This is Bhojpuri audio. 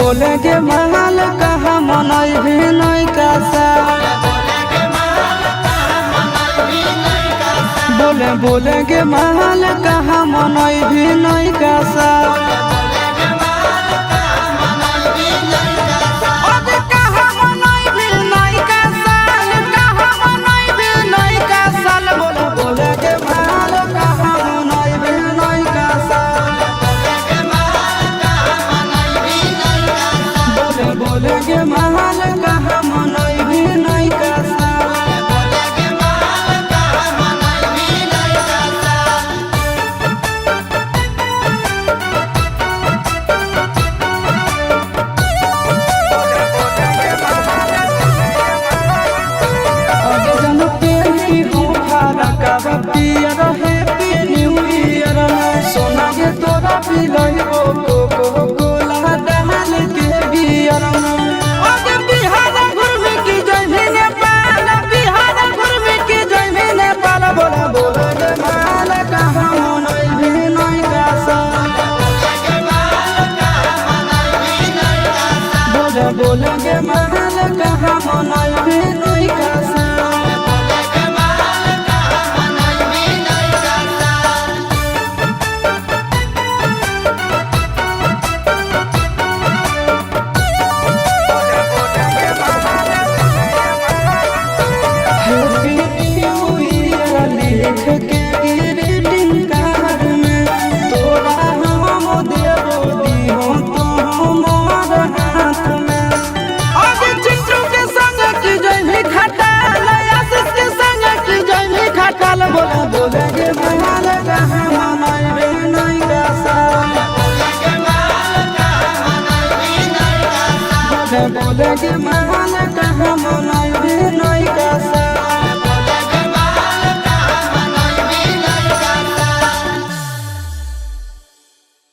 बोले के महल कहाँ मनई भी नहीं कासा बोले के महल कहाँ मनई भी नहीं कासा बोले के महल कहाँ मनई भी नहीं कासा पियर हैप्पी न्यू ईयर सोना के तोरा पिलई ओ कोला डाल के बियर ओके बिहार घुरवे की जइमे नेपाल बिहार घुरवे की जइमे नेपाल बोला बोले के महल कहाँ मनई भी नहीं कासा बोले के महल कहाँ मनई भी नहीं कासा लिख के ग्रीटिंग कार्ड में तोरा हम देबो दिहो तो हमार हाथ में आज चिट्टू के संग की जइमी खटाल आशीष के संग की जइमी खटाल बोले के महल कहाँ मनई भी नहीं कासा बोले के महल कहाँ मनई भी नहीं कासा।